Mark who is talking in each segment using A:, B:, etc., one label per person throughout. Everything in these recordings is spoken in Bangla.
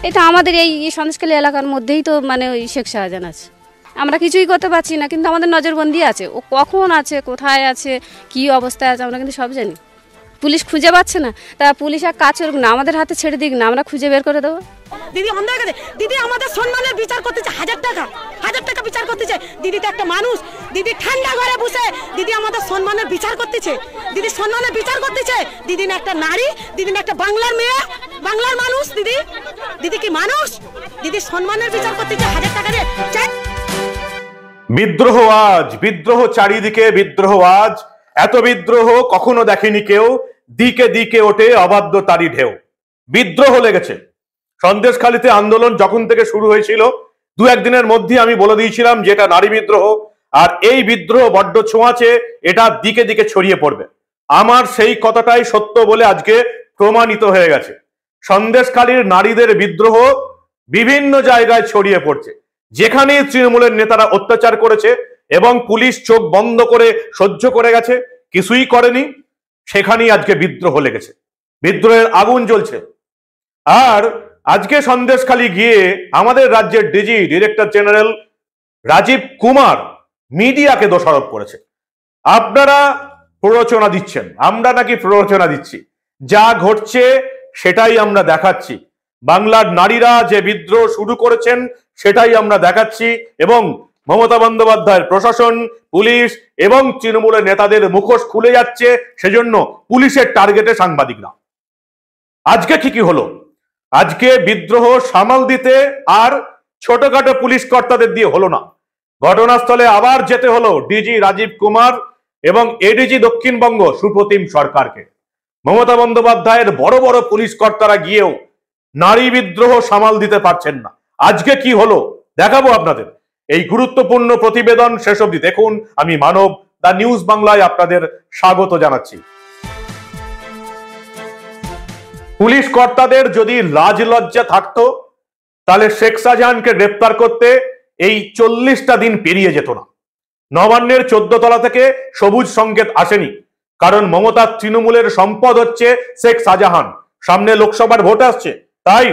A: এটা আমাদের এই সন্দেশখালী এলাকার মধ্যেই তো মানে ওই শেখ শাহজাহান আছে। আমরা কিছুই করতে পারছি না, কিন্তু আমাদের নজরবন্দি আছে, ও কখন আছে, কোথায় আছে, কি অবস্থায় আছে আমরা কিন্তু সব জানি। পুলিশ খুঁজে পাচ্ছে না, তা পুলিশ আর কাজ করুক না, আমাদের হাতে ছেড়ে দিক না, আমরা খুঁজে বের করে দেবো।
B: দিদি অন্ধকার কাছে দিদি আমাদের সম্মানের বিচার করতেছে, 1000 টাকা বিচার করতেছে। দিদি তো একটা মানুষ, দিদি ঠান্ডা ঘরে বসে দিদি আমাদের সম্মানের বিচার করতেছে, দিদি সম্মানের বিচার করতেছে। দিদি না একটা নারী, দিদি না একটা বাংলার মেয়ে, বাংলার মানুষ। দিদি দিদি কি মানুষ? দিদি সম্মানের বিচার করতেছে 1000 টাকা দিয়ে।
C: বিদ্রোহ আজ, বিদ্রোহ চারিদিকে, বিদ্রোহ আজ, এত বিদ্রোহ কখনো দেখেনি কেউ, দিকে দিকে ওঠে অবাধ্য তারি ঢেউ। বিদ্রোহ লেগেছে সন্দেশখালীতে। আন্দোলন যখন থেকে শুরু হয়েছিল, দু একদিনের মধ্যে আমি বলে দিয়েছিলাম যে এটা নারী বিদ্রোহ, আর এই বিদ্রোহ বড্ড ছোঁয়াচে, এটা দিকে দিকে ছড়িয়ে পড়বে। আমার সেই কথাটাই সত্য বলে আজকে প্রমাণিত হয়ে গেছে। সন্দেশখালীর নারীদের বিদ্রোহ বিভিন্ন জায়গায় ছড়িয়ে পড়ছে। যেখানেই তৃণমূলের নেতারা অত্যাচার করেছে এবং পুলিশ চোখ বন্ধ করে সহ্য করে গেছে, কিছুই করেনি, সেখানেই আজকে বিদ্রোহ লেগেছে, বিদ্রোহের আগুন জ্বলছে। আর আজকে সন্দেশখালী গিয়ে আমাদের রাজ্যের DG, director general Rajiv Kumar মিডিয়াকে দোষারোপ করেছে। আপনারা প্ররোচনা দিচ্ছেন, আমরা নাকি প্ররোচনা দিচ্ছি? যা ঘটছে সেটাই আমরা দেখাচ্ছি। বাংলার নারীরা যে বিদ্রোহ শুরু করেছেন সেটাই আমরা দেখাচ্ছি, এবং মমতা বন্দ্যোপাধ্যায়ের প্রশাসন, পুলিশ এবং তৃণমূলের নেতাদের মুখোশ খুলে যাচ্ছে, সেজন্য পুলিশের টার্গেটে সাংবাদিকরা। আজকে কি হলো? আজকে বিদ্রোহ সামাল দিতে আর ছোটখাটো পুলিশ কর্তাদের দিয়ে হলো না, ঘটনাস্থলে আবার যেতে হলো ডিজি রাজীব কুমার এবং এডিজি দক্ষিণবঙ্গ সুপ্রতিম সরকারকে। মমতা বন্দ্যোপাধ্যায়ের বড় বড় পুলিশ কর্তারা গিয়েও নারী বিদ্রোহ সামাল দিতে পারছেন না। আজকে কি হলো দেখাবো আপনাদের। এই গুরুত্বপূর্ণ প্রতিবেদন শেষ অবধি দেখুন। আমি মানব, দা নিউজ বাংলায় আপনাদের স্বাগত জানাচ্ছি। পুলিশ কর্তাদের যদি লাজ লজ্জা থাকতো, তাহলে শেখ শাহজাহানকে গ্রেপ্তার করতে এই 40টা দিন পেরিয়ে যেত না। নবান্নের 14 তলা থেকে সবুজ সংকেত আসেনি, কারণ মমতার তৃণমূলের সম্পদ হচ্ছে শেখ শাহজাহান। সামনে লোকসভার ভোট আসছে, তাই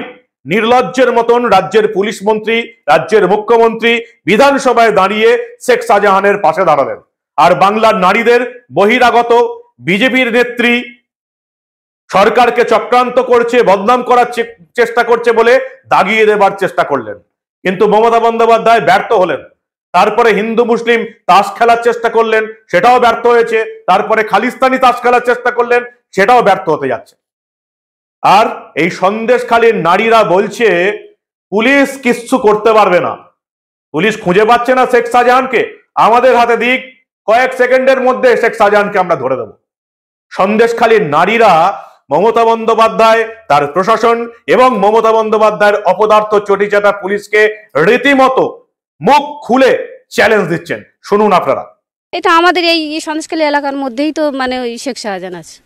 C: নির্লজ্জের মতন রাজ্যের পুলিশ মন্ত্রী, রাজ্যের মুখ্যমন্ত্রী বিধানসভায় দাঁড়িয়ে শেখ শাহজাহানের পাশে দাঁড়ালেন। আর বাংলার নারীদের বহিরাগত বিজেপির নেত্রী সরকারকে চক্রান্ত করছে, বদনাম করার চেষ্টা করছে বলে দাগিয়ে দেবার চেষ্টা করলেন, কিন্তু মমতা বন্দ্যোপাধ্যায় ব্যর্থ হলেন। তারপরে হিন্দু মুসলিম তাস খেলার চেষ্টা করলেন, সেটাও ব্যর্থ হয়েছে। তারপরে খালিস্তানি তাস খেলার চেষ্টা করলেন, সেটাও ব্যর্থ হতে যাচ্ছে। আর এই সন্দেশখালীর নারীরা বলছে পুলিশ কিচ্ছু করতে পারবে না, পুলিশ খুঁজে পাচ্ছে না শেখ শাহজাহানকে, আমাদের হাতে দিক, কয়েক সেকেন্ডের মধ্যে শেখ শাহজাহানকে আমরা ধরে দেব। সন্দেশখালীর নারীরা মমতা বন্দ্যোপাধ্যায়, তার প্রশাসন এবং মমতা বন্দ্যোপাধ্যায়ের অপদার্থ চটিচাটা পুলিশকে রীতিমতো মুখ খুলে চ্যালেঞ্জ দিচ্ছেন। শুনুন আপনারা।
A: এটা আমাদের এই সন্দেশখালী এলাকার মধ্যেই তো মানে ওই শেখ শাহজাহান আছে।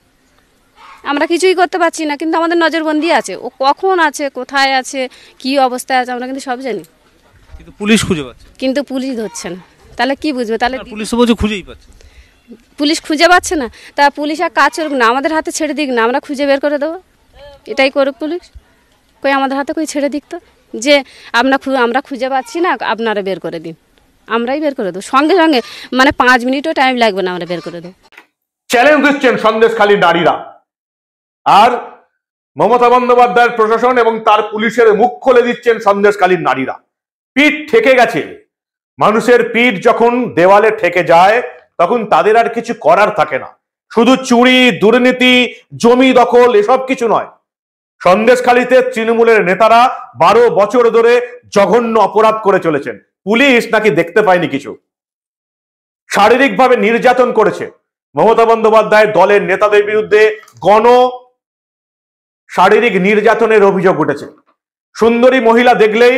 A: আমরা কিছুই করতে পারছি না, কিন্তু আমাদের নজরবন্দি আছে, ও কখন আছে, কোথায় আছে, কি অবস্থায় আছে আমরা কিন্তু সব জানি।
D: কিন্তু পুলিশ খুঁজে পাচ্ছে,
A: কিন্তু পুলিশ ধরছে না, তাহলে কি বুঝবে? তাহলে
D: পুলিশ তো বলছে খুঁজেই পাচ্ছে,
A: পুলিশ খুঁজে পাচ্ছে না, তা পুলিশ আর কাজ করুক না, আমাদের হাতে ছেড়ে দিক না, আমরা খুঁজে বের করে দেবো। এটাই করুক পুলিশ। কই আমাদের হাতে কই ছেড়ে দিক তো, যে আমরা খুঁজে পাচ্ছি না, আপনারা বের করে দিন, আমরাই বের করে দেবো সঙ্গে সঙ্গে, মানে 5 মিনিটও টাইম লাগবে না, আমরা বের করে দেবো।
C: চ্যালেঞ্জ দিচ্ছেন সন্দেশখালীর নারীরা। আর মমতা বন্দ্যোপাধ্যায়ের প্রশাসন এবং তার পুলিশের মুখ খুলে দিচ্ছেন সন্দেশখালীর নারীরা। পিঠ ঠেকে গেছে, মানুষের পিঠ যখন দেওয়ালে ঠেকে যায় তখন তাদের আর কিছু করার থাকে না। শুধু চুরি, দুর্নীতি, জমি দখল এসব কিছু নয়, সন্দেশখালীতে তৃণমূলের নেতারা 12 বছর ধরে জঘন্য অপরাধ করে চলেছেন। পুলিশ নাকি দেখতে পায়নি কিছু। শারীরিকভাবে নির্যাতন করেছে। মমতা বন্দ্যোপাধ্যায় দলের নেতাদের বিরুদ্ধে শারীরিক নির্যাতনের অভিযোগ উঠেছে। সুন্দরী মহিলা দেখলেই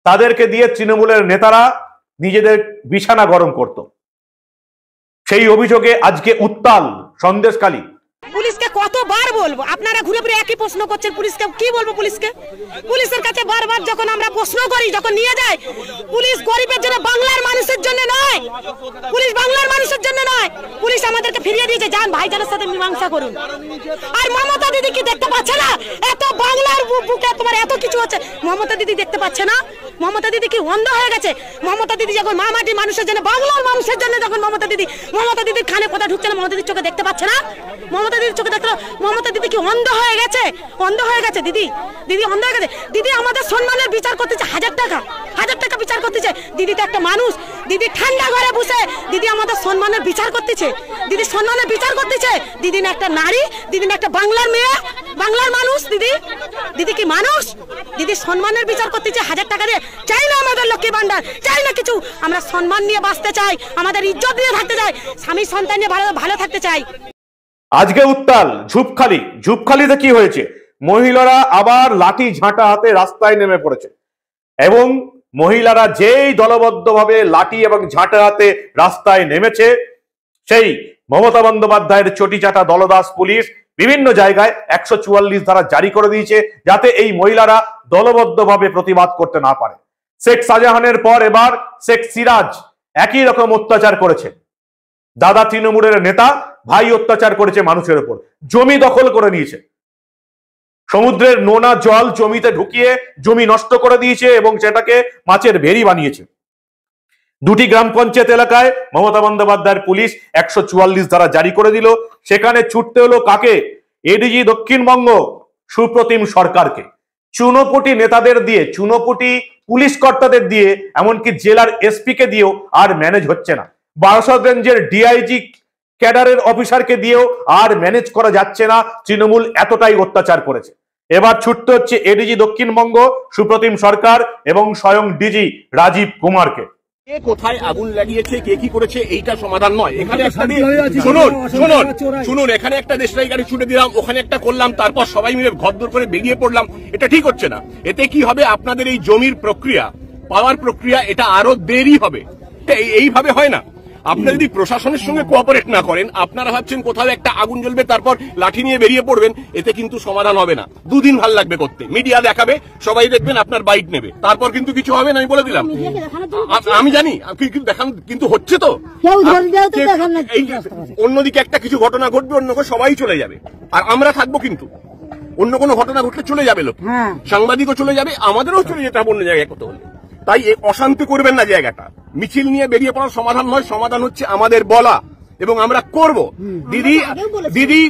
C: তাদেরকে দিয়ে তৃণমূলের নেতারা নিজেদের বিছানা গরম করত। সেই অভিযোগে আজকে উত্তাল সন্দেশখালী।
B: পুলিশকে কতবার বলবো? আপনারা ঘুরে ঘুরে একই প্রশ্ন করছেন, পুলিশকে কি বলবো? পুলিশের কাছে বারবার যখন আমরা প্রশ্ন করি, যখন নিয়ে যায়, পুলিশ গরিবের জন্য, বাংলার মানুষের জন্য নয়, পুলিশ বাংলার মানুষের জন্য নয়, পুলিশ আমাদেরকে ফিরিয়ে দিয়েছে, যান ভাইজানের সাথে মীমাংসা করুন। আর মমতা দিদি কি দেখতে পাচ্ছে না? এত বাংলার বুকে তোমার এত কিছু হচ্ছে, মমতা দিদি দেখতে পাচ্ছে না? মমতা দিদি কি অন্ধ হয়ে গেছে? মমতা দিদি যখন মামাটি মানুষের জন্য, বাংলার মানুষের জন্য যখন মমতা দিদির কানে কথা ঢুকছে না, মমতা দিদির চোখে দেখতে পাচ্ছে না? মমতা দিদির চোখে দেখতে, মমতা দিদি কি অন্ধ হয়ে গেছে? অন্ধ হয়ে গেছে দিদি অন্ধ হয়ে গেছে। দিদি আমাদের সম্মানের বিচার করতেছে, 1000 টাকা বিচার করতেছে। দিদি তো একটা মানুষ, দিদি ঠান্ডা ঘরে বসে দিদি আমাদের সম্মানের বিচার করতেছে, দিদি সম্মানের বিচার করতেছে। দিদি না একটা নারী, দিদি না একটা বাংলার মেয়ে, বাংলার মানুষ। দিদি কি মানুষ? দিদি সম্মানের বিচার করতেছে 1000 টাকা দিয়ে। চাই না আমাদের লক্ষ্মী ভান্ডার, চাই না কিছু, আমরা সম্মান নিয়ে বাঁচতে চাই, আমাদের ইজ্জত নিয়ে থাকতে চাই, স্বামী সন্তান নিয়ে ভালো থাকতে চাই।
C: আজকে উত্তাল ঝুপখালিতে কি হয়েছে? মহিলারা আবার লাঠি ঝাঁটা হাতে রাস্তায় নেমে পড়েছে এবং মহিলারা যেই দলবদ্ধভাবে লাঠি এবং ঝাঁটা হাতে রাস্তায় নেমেছে, সেই মমতা বন্দ্যোপাধ্যায়ের চটিচাটা দলদাস পুলিশ বিভিন্ন জায়গায় 144 ধারা জারি করে দিয়েছে, যাতে এই মহিলারা দলবদ্ধভাবে প্রতিবাদ করতে না পারে। শেখ শাহজাহানের পর এবার শেখ সিরাজ একই রকম অত্যাচার করেছে। দাদা তৃণমূলের নেতা ভাই অত্যাচার করেছে মানুষের উপর, জমি দখল করে নিয়েছে, সমুদ্রের নোনা জল জমিতে ঢুকিয়ে জমি নষ্ট করে দিয়েছে এবং সেটাকে মাছের ভেরি বানিয়েছে। দুটি গ্রাম পঞ্চায়েত এলাকায় মমতা বন্দ্যোপাধ্যায়ের পুলিশ 144 ধারা জারি করে দিল। সেখানে ছুটতে হলো কাকে? এডিজি দক্ষিণবঙ্গ সুপ্রতিম সরকারকে। চুনোপুটি নেতাদের দিয়ে, চুনোপুটি পুলিশ কর্তাদের দিয়ে, এমনকি জেলার এসপি কে দিয়েও আর ম্যানেজ হচ্ছে না। বারাসত রেঞ্জের ডিআইজি ক্যাডারের অফিসারকে দিয়েও আর ম্যানেজ করা যাচ্ছে না। তৃণমূল এতটাই অত্যাচার করেছে। এবার ছুটতে হচ্ছে এডিজি দক্ষিণবঙ্গ সুপ্রতিম সরকার এবং স্বয়ং ডিজি রাজীব কুমারকে।
E: কে কোথায় আগুন লাগিয়েছে, কে কি করেছে, এইটা সমাধান নয়। এখানে একটা শুনুন, এখানে একটা দেশলাই গাড়ি ছুটে দিলাম, ওখানে একটা করলাম, তারপর সবাই মিলে ঘরদোর করে বেরিয়ে পড়লাম, এটা ঠিক হচ্ছে না। এতে কি হবে? আপনাদের এই জমির প্রক্রিয়া, পাওয়ার প্রক্রিয়া, এটা আরো দেরি হবে। এইভাবে হয় না। আপনারা যদি প্রশাসনের সঙ্গে কোঅপারেট না করেন, আপনারা ভাবছেন কোথাও একটা আগুন জ্বলবে তারপর লাঠি নিয়ে বেরিয়ে পড়বেন, এতে কিন্তু সমাধান হবে না। দুদিন ভাল লাগবে করতে, মিডিয়া দেখাবে, সবাই দেখবেন, আপনার বাইট নেবে, তারপর কিন্তু কিছু হবে না। আমি বলে দিলাম, আমি জানি দেখান, কিন্তু হচ্ছে তো। অন্যদিকে একটা কিছু ঘটনা ঘটবে, অন্য সবাই চলে যাবে, আর আমরা থাকবো। কিন্তু অন্য কোনো ঘটনা ঘটলে চলে যাবে লোক, সাংবাদিকও চলে যাবে, আমাদেরও চলে যেতে হবে অন্য জায়গায় কত হলে। তাই অশান্তি করবেন না জায়গাটা। মিছিল নিয়ে বেরিয়ে পড়ার সমাধান নয়, সমাধান হচ্ছে আমাদের বলা, এবং আমরা করব। দিদি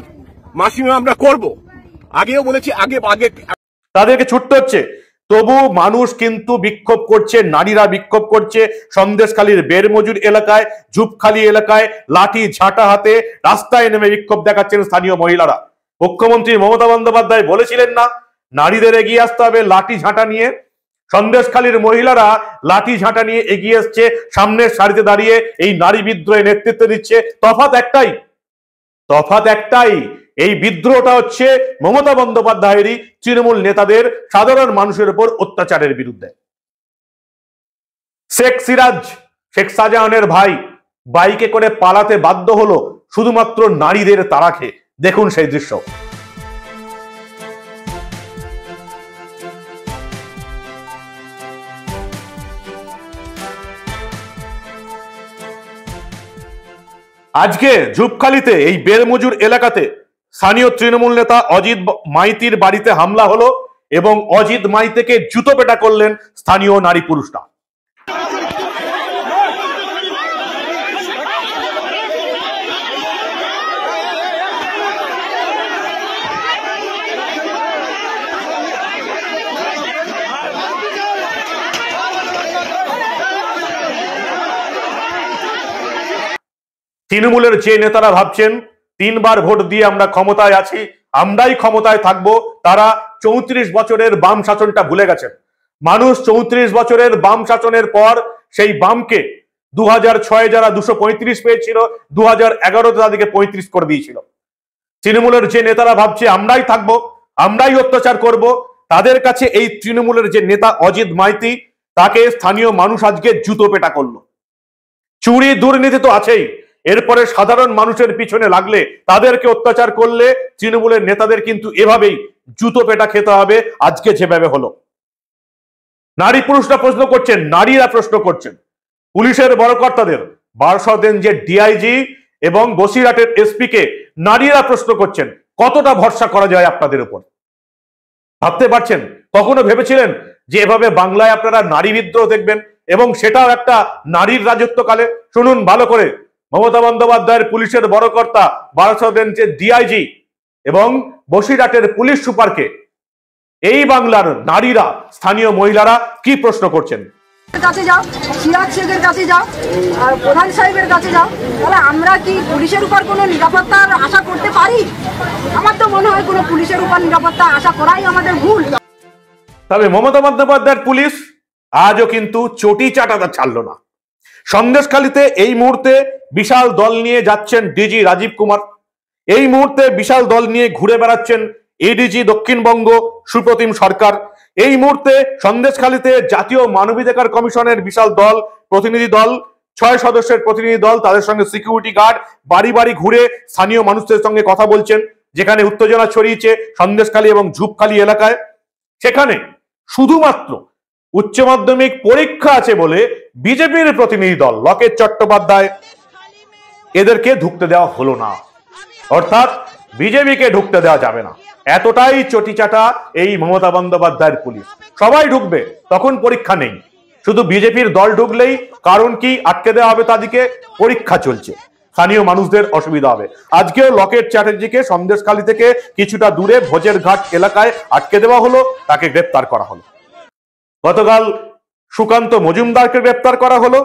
E: মাসিমা আমরা করব, আগেও বলেছি, আগে
C: তাদেরকে ছুটতে হচ্ছে। তবু মানুষ কিন্তু বিক্ষোভ করছে, নারীরা বিক্ষোভ করছে। সন্দেশখালীর বেরমজুর এলাকায়, ঝুপখালী এলাকায় লাঠি ঝাঁটা হাতে রাস্তায় নেমে বিক্ষোভ দেখাচ্ছেন স্থানীয় মহিলারা। মুখ্যমন্ত্রী মমতা বন্দ্যোপাধ্যায় বলেছিলেন না নারীদের এগিয়ে আসতে হবে লাঠি ঝাঁটা নিয়ে? সন্দেশখালীর মহিলারা লাঠি ঝাঁটা নিয়ে এগিয়ে এসছে, সামনের সারিতে দাঁড়িয়ে এই নারী বিদ্রোহে নেতৃত্ব দিচ্ছে। তফাৎ একটাই, এই বিদ্রোহটা হচ্ছে মমতা বন্দ্যোপাধ্যায়েরই তৃণমূল নেতাদের সাধারণ মানুষের উপর অত্যাচারের বিরুদ্ধে। শেখ সিরাজ, শেখ শাহজাহানের ভাই, বাইকে করে পালাতে বাধ্য হলো শুধুমাত্র নারীদের তাড়া খেয়ে। দেখুন সেই দৃশ্য। আজকে ঝুপখালীতে এই বেরমজুর এলাকাতে স্থানীয় তৃণমূল নেতা অজিত মাইতির বাড়িতে হামলা হলো এবং অজিত মাইতিকে জুতো পেটা করলেন স্থানীয় নারী পুরুষরা। তৃণমূলের যে নেতারা ভাবছেন 3 বার ভোট দিয়ে আমরা ক্ষমতায় আছি, আমরাই ক্ষমতায় থাকবো, তারা 34 বছরের বাম শাসনটা ভুলে গেছেন। মানুষ 34 বছরের বাম শাসনের পর সেই বামকে 2006 যারা 235 পেয়েছিল, 2011 তাদেরকে 35 করে দিয়েছিল। তৃণমূলের যে নেতারা ভাবছে আমরাই থাকবো, আমরাই অত্যাচার করব, তাদের কাছে এই তৃণমূলের যে নেতা অজিত মাইতি, তাকে স্থানীয় মানুষ আজকে জুতো পেটা করলো। চুরি দুর্নীতি তো আছেই, এরপরে সাধারণ মানুষের পিছনে লাগলে, তাদেরকে অত্যাচার করলে তৃণমূলের নেতাদের কিন্তু এভাবেই জুতো পেটা খেতে হবে। আজকে যেভাবে হলো, নারী পুরুষরা প্রশ্ন করছেন, নারীরা প্রশ্ন করছেন পুলিশের বড় কর্তাদের, বারাসত রেঞ্জের ডিআইজি এবং বসিরহাটের এসপি কে নারীরা প্রশ্ন করছেন কতটা ভরসা করা যায় আপনাদের উপর। ভাবতে পারছেন? কখনো ভেবেছিলেন যে এভাবে বাংলায় আপনারা নারী বিদ্রোহ দেখবেন, এবং সেটাও একটা নারীর রাজত্বকালে? শুনুন ভালো করে, মমতা বন্দ্যোপাধ্যায়ের পুলিশের বড় কর্তা, বারাসত রেঞ্জের ডিআইজি এবং বসিরহাটের পুলিশ সুপারকে এই বাংলার নারীরা, স্থানীয় মহিলারা কি প্রশ্ন করছেন।
F: কাছে যাও, সিরাজ শেখের কাছে যাও, আর প্রধান সাহেবের কাছে যাও, তাহলে আমরা কি পুলিশের উপর কোনো নিরাপত্তার আশা করতে পারি? আমার তো মনে হয় কোনো পুলিশের উপর নিরাপত্তা আশা করাই আমাদের ভুল।
C: তবে মমতা বন্দ্যোপাধ্যায়ের পুলিশ আজও কিন্তু চটি চাটাটা ছাড়লো না। সন্দেশখালীতে এই মুহূর্তে বিশাল দল নিয়ে যাচ্ছেন ডিজি রাজীব কুমার। এই মুহূর্তে বিশাল দল নিয়ে ঘুরে বেড়াচ্ছেন এডিজি দক্ষিণবঙ্গ সুপ্রতিম সরকার। এই মুহূর্তে সন্দেশখালীতে জাতীয় মানবাধিকার কমিশনের বিশাল দল, প্রতিনিধি দল, 6 সদস্যের প্রতিনিধি দল, তাদের সঙ্গে সিকিউরিটি গার্ড বাড়ি বাড়ি ঘুরে স্থানীয় মানুষদের সঙ্গে কথা বলছেন। যেখানে উত্তেজনা ছড়িয়েছে সন্দেশখালী এবং ঝুপখালী এলাকায়, সেখানে শুধুমাত্র উচ্চ মাধ্যমিক পরীক্ষা আছে বলে বিজেপির প্রতিনিধি দল লকেট চট্টোপাধ্যায় এদেরকে ঢুকতে দেওয়া হলো না। অর্থাৎ বিজেপিকে ঢুকতে দেওয়া যাবে না, এতটাই চটিচাটা এই মমতা বন্দ্যোপাধ্যায়ের পুলিশ। সবাই ঢুকবে, তখন পরীক্ষা নেই, শুধু বিজেপির দল ঢুকলেই কারণ কি আটকে দেওয়া হবে তাদেরকে, পরীক্ষা চলছে, স্থানীয় মানুষদের অসুবিধা হবে। আজকেও লকেট চ্যাটার্জিকে সন্দেশখালী থেকে কিছুটা দূরে ভোজের ঘাট এলাকায় আটকে দেওয়া হলো, তাকে গ্রেপ্তার করা হলো। গতকাল সুকান্ত মজুমদারকে গ্রেপ্তার করা হলো।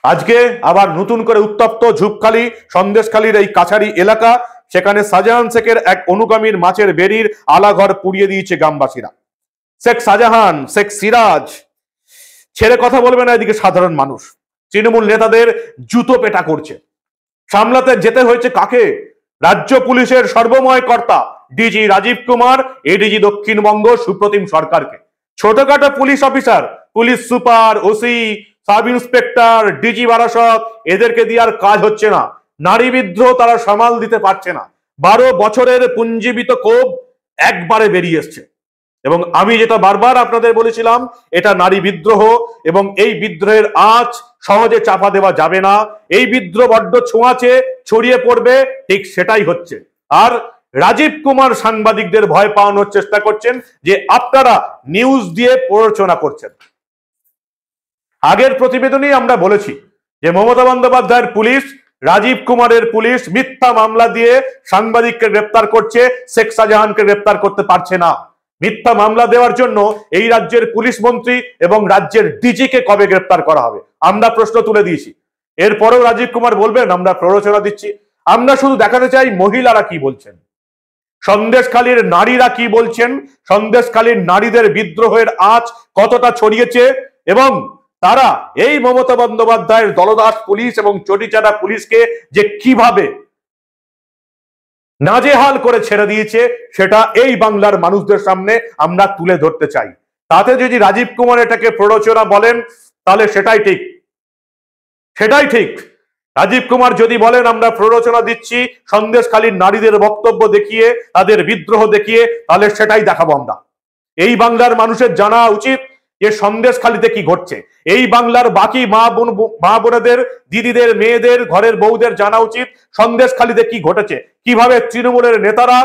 C: আজকে আবার নতুন করে উত্তপ্ত ঝুপখালী সন্দেশখালীর এই কাছারি এলাকা, সেখানে শাহজাহান শেখের এক অনুগামীর মাছের বেড়ির আলাঘর পুড়িয়ে দিয়েছে গ্রামবাসীরা। শেখ শাহজাহান, শেখ সিরাজ ছেড়ে কথা বলবে না এদিকে সাধারণ মানুষ। তৃণমূল নেতাদের জুতো পেটা করছে। সামলাতে যেতে হয়েছে কাকে? রাজ্য পুলিশের সর্বময় কর্তা ডিজি রাজীব কুমার, এডিজি দক্ষিণবঙ্গ সুপ্রতিম সরকারকে। ছোটখাটো police officer, police super, OC, sub inspector, DG Barasat, এদেরকে দিয়ে আর কাজ হচ্ছে না। নারী বিদ্রোহ তারা সামাল দিতে পারছে না। 12 বছরের পুঞ্জীবিত ক্ষোভ একবারে বেরিয়ে এসছে। এবং আমি যেটা বারবার আপনাদের বলেছিলাম, এটা নারী বিদ্রোহ, এবং এই বিদ্রোহের আঁচ সহজে চাপা দেওয়া যাবে না। এই বিদ্রোহ বড্ড ছোঁয়াচে, ছড়িয়ে পড়বে, ঠিক সেটাই হচ্ছে। আর রাজীব কুমার সাংবাদিকদের ভয় পাওয়ানোর চেষ্টা করছেন যে আপনারা নিউজ দিয়ে প্ররোচনা করছেন। আগের প্রতিবেদনেই আমরা বলেছি যে মমতা বন্দ্যোপাধ্যায়ের পুলিশ, রাজীব কুমারের পুলিশ মিথ্যা মামলা দিয়ে সাংবাদিককে গ্রেপ্তার করছে, শেখ শাহজাহানকে গ্রেপ্তার করতে পারছে না। মিথ্যা মামলা দেওয়ার জন্য এই রাজ্যের পুলিশ মন্ত্রী এবং রাজ্যের ডিজিকে কবে গ্রেপ্তার করা হবে আমরা প্রশ্ন তুলে দিয়েছি। এরপরেও রাজীব কুমার বলবেন আমরা প্ররোচনা দিচ্ছি। আমরা শুধু দেখাতে চাই মহিলারা কি বলছেন, সন্দেশখালীর নারীরা কি বলছেন, সন্দেশখালীর নারীদের বিদ্রোহের আঁচ কতটা ছড়িয়েছে, এবং তারা এই মমতা বন্দ্যোপাধ্যায়ের দলদাস পুলিশ এবং চটিচাটা পুলিশকে যে কিভাবে নাজেহাল করে ছেড়ে দিয়েছে, সেটা এই বাংলার মানুষদের সামনে আমরা তুলে ধরতে চাই। তাতে যদি রাজীব কুমার এটাকে প্ররোচনা বলেন, তাহলে সেটাই ঠিক, সেটাই ঠিক। রাজীব কুমার যদি বলেন আমরা প্ররোচনা দিচ্ছি সন্দেশখালীর নারীদের বক্তব্য দেখিয়ে, তাদের বিদ্রোহ দেখিয়ে, তাহলে সেটাই দেখাবো আমরা। এই বাংলার মানুষের জানা উচিত যে সন্দেশখালীতে কি ঘটছে। এই বাংলার বাকি মা বোনেদের, দিদিদের, মেয়েদের, ঘরের বউদের জানা উচিত সন্দেশখালীতে কি ঘটেছে, কিভাবে তৃণমূলের নেতারা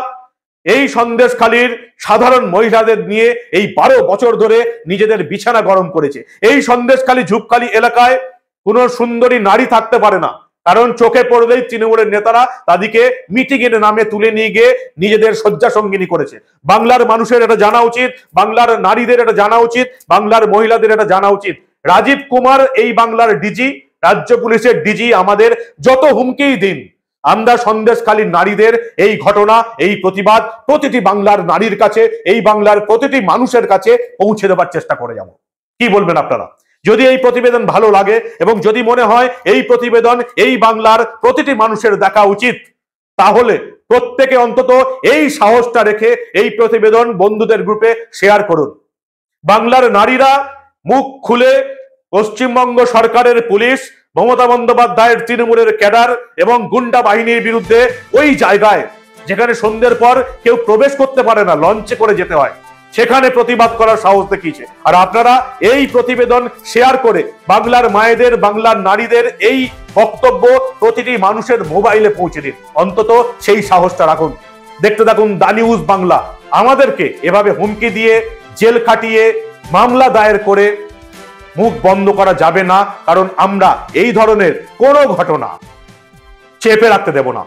C: এই সন্দেশখালীর সাধারণ মহিলাদের নিয়ে এই 12 বছর ধরে নিজেদের বিছানা গরম করেছে। এই সন্দেশখালী ঝুপখালী এলাকায় কোনো সুন্দরী নারী থাকতে পারে না, কারণ চোখে পড়লেই তৃণমূলের নেতারা তাদেরকে মিটিং এর নামে তুলে নিয়ে গিয়ে নিজেদের শয্যা সঙ্গিনী করেছে। বাংলার মানুষের এটা জানা উচিত, বাংলার নারীদের এটা জানা উচিত, বাংলার মহিলাদের এটা জানা উচিত। রাজীব কুমার এই বাংলার ডিজি, রাজ্য পুলিশের ডিজি, আমাদের যত হুমকিই দিন, আমরা সন্দেশখালীর নারীদের এই ঘটনা, এই প্রতিবাদ প্রতিটি বাংলার নারীর কাছে, এই বাংলার প্রতিটি মানুষের কাছে পৌঁছে দেওয়ার চেষ্টা করে যাব। কি বলবেন আপনারা? যদি এই প্রতিবেদন ভালো লাগে এবং যদি মনে হয় এই প্রতিবেদন এই বাংলার প্রতিটি মানুষের দেখা উচিত, তাহলে প্রত্যেকে অন্তত এই সাহসটা রেখে এই প্রতিবেদন বন্ধুদের গ্রুপে শেয়ার করুন। বাংলার নারীরা মুখ খুলে পশ্চিমবঙ্গ সরকারের পুলিশ, মমতা বন্দ্যোপাধ্যায়ের তৃণমূলের ক্যাডার এবং গুন্ডা বাহিনীর বিরুদ্ধে ওই জায়গায় যেখানে সন্ধ্যের পর কেউ প্রবেশ করতে পারে না, লঞ্চে করে যেতে হয়, সেখানে প্রতিবাদ করার সাহস দেখিয়েছে। আর আপনারা এই প্রতিবেদন শেয়ার করে বাংলার মায়েদের, বাংলার নারীদের এই বক্তব্য প্রতিটি মানুষের মোবাইলে পৌঁছে দিন। অন্তত সেই সাহসটা রাখুন। দেখতে থাকুন দা নিউজ বাংলা। আমাদেরকে এভাবে হুমকি দিয়ে জেল খাটিয়ে মামলা দায়ের করে মুখ বন্ধ করা যাবে না, কারণ আমরা এই ধরনের কোনো ঘটনা চেপে রাখতে দেব না।